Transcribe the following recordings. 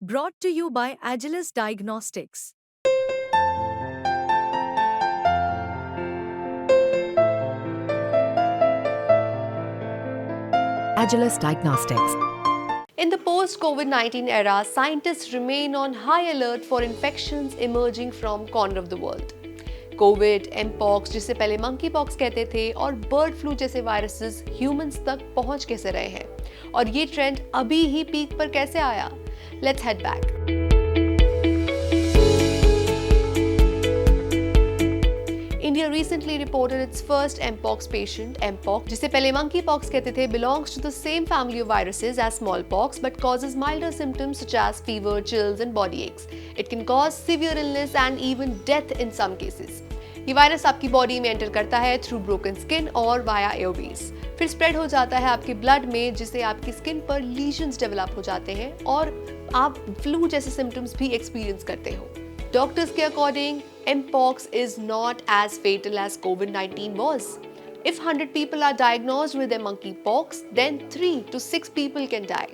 Brought to you by Agilus Diagnostics. Agilus Diagnostics. In the post COVID 19 era, scientists remain on high alert for infections emerging from corner of the world. Covid, mpox जिसे पहले monkey pox कहते थे और bird flu जैसे viruses humans तक पहुंच कैसे रहे हैं और ये ट्रेंड अभी ही पीक पर कैसे आया? Let's head back. India recently reported its first mpox patient. Mpox, जिसे पहले monkeypox कहते थे, belongs to the same family of viruses as smallpox but causes milder symptoms such as fever, chills and body aches. It can cause severe illness and even death in some cases. ये virus आपकी body में enter करता है through broken skin और via Airways, फिर spread हो जाता है आपके ब्लड में, जिससे आपकी स्किन पर लीजन्स डेवलप हो जाते हैं और आप फ्लू जैसे सिम्टम्स भी एक्सपीरियंस करते हो। डॉक्टर्स के according mpox is not as fatal as COVID-19 was. If 100 people are diagnosed with a monkeypox, then 3 to 6 people can die.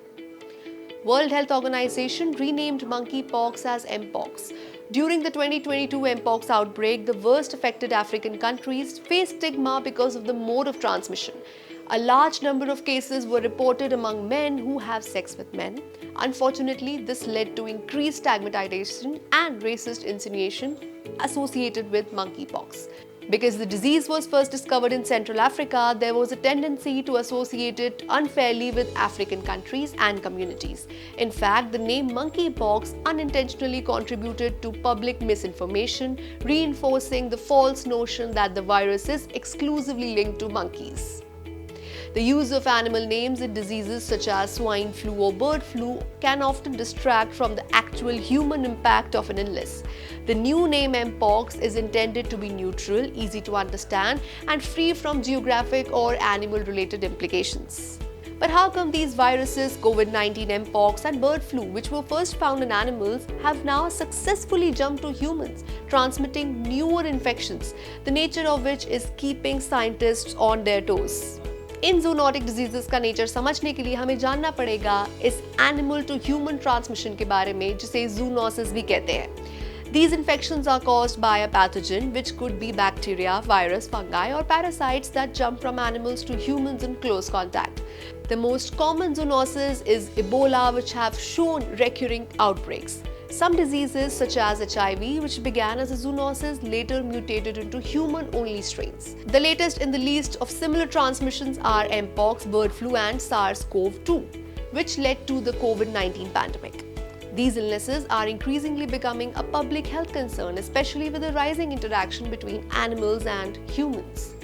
World Health Organization renamed monkeypox as mpox. During the 2022 mpox outbreak, the worst affected African countries faced stigma because of the mode of transmission. A large number of cases were reported among men who have sex with men. Unfortunately, this led to increased stigmatization and racist insinuation associated with monkeypox. Because the disease was first discovered in Central Africa, there was a tendency to associate it unfairly with African countries and communities. In fact, the name monkeypox unintentionally contributed to public misinformation, reinforcing the false notion that the virus is exclusively linked to monkeys. The use of animal names in diseases such as swine flu or bird flu can often distract from the actual human impact of an illness. The new name mpox is intended to be neutral, easy to understand, and free from geographic or animal-related implications. But how come these viruses, COVID-19, mpox, and bird flu, which were first found in animals, have now successfully jumped to humans, transmitting newer infections, the nature of which is keeping scientists on their toes? In zoonotic diseases का nature समझने के लिए हमें जानना पड़ेगा इस animal to human transmission के बारे में, जिसे जूनोसिस भी कहते हैं। These infections are caused by a pathogen which could be bacteria, virus, fungi or parasites that jump from animals to humans in close contact. The most common zoonosis is Ebola, which have shown recurring outbreaks. Some diseases such as HIV, which began as a zoonosis, later mutated into human-only strains. The latest in the list of similar transmissions are mpox, bird flu and SARS-CoV-2, which led to the COVID-19 pandemic. These illnesses are increasingly becoming a public health concern, especially with the rising interaction between animals and humans.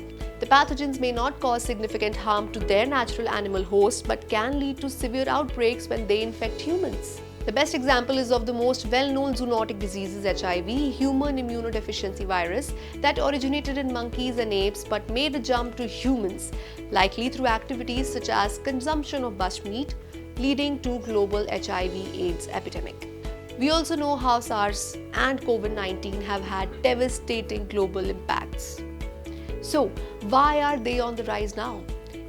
The pathogens may not cause significant harm to their natural animal host, but can lead to severe outbreaks when they infect humans. The best example is of the most well-known zoonotic diseases, HIV, human immunodeficiency virus, that originated in monkeys and apes but made a jump to humans, likely through activities such as consumption of bushmeat, leading to global HIV/AIDS epidemic. We also know how SARS and COVID-19 have had devastating global impacts. So, why are they on the rise now?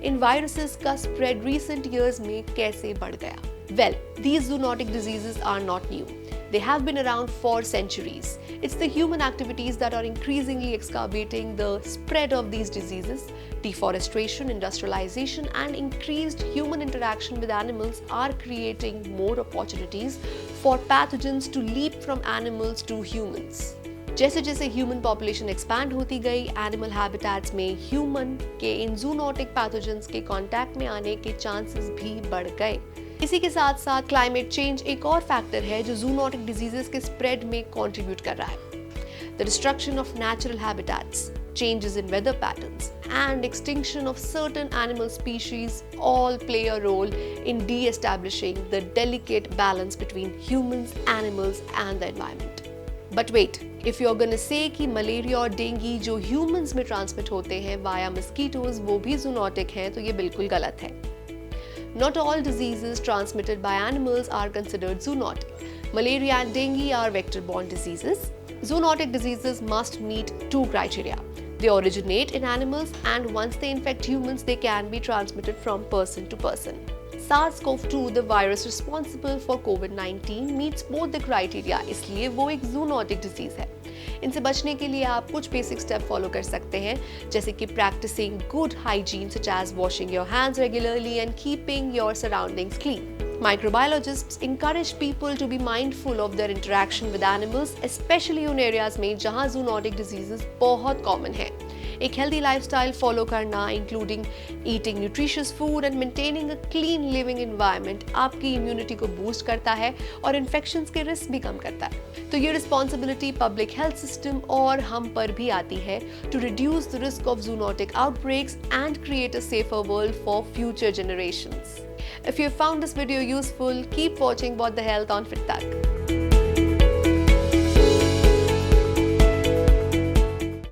In viruses का spread recent years में कैसे बढ़ गया? Well, these zoonotic diseases are not new. They have been around for centuries. It's the human activities that are increasingly exacerbating the spread of these diseases. Deforestation, industrialization, and increased human interaction with animals are creating more opportunities for pathogens to leap from animals to humans. जैसे जैसे human population expand होती गई, animal habitats में human के इन zoonotic pathogens के contact में आने के चांसेस भी बढ़ गए। इसी के साथ साथ क्लाइमेट चेंज एक और फैक्टर है जो जूनोटिक डिजीजेस के स्प्रेड में कंट्रीब्यूट कर रहा है। The destruction of natural habitats, changes in weather patterns, and extinction of certain animal species all play a role in de-establishing the delicate balance between humans, animals, and the environment. But wait, if you're gonna say कि malaria और dengue जो humans में transmit होते हैं via mosquitoes वो भी zoonotic हैं, तो ये बिल्कुल गलत है। Not all diseases transmitted by animals are considered zoonotic. Malaria and dengue are vector-borne diseases. Zoonotic diseases must meet two criteria. They originate in animals, and once they infect humans, they can be transmitted from person to person. SARS-CoV-2 the virus responsible for COVID-19 meets both the criteria, इसलिए वो एक zoonotic disease है। इनसे बचने के लिए आप कुछ बेसिक स्टेप फॉलो कर सकते हैं, जैसे कि practising good hygiene such as washing your hands regularly and keeping your surroundings clean. Microbiologists encourage people to be mindful of their interaction with animals, especially उन areas में जहाँ zoonotic diseases बहुत common है। एक healthy lifestyle follow करना, including eating nutritious food and maintaining a clean living environment, आपकी immunity को boost करता है और infections के risk भी कम करता है। तो ये responsibility public health system और हम पर भी आती है to reduce the risk of zoonotic outbreaks and create a safer world for future generations. If you found this video useful, keep watching What the Health on FitTech.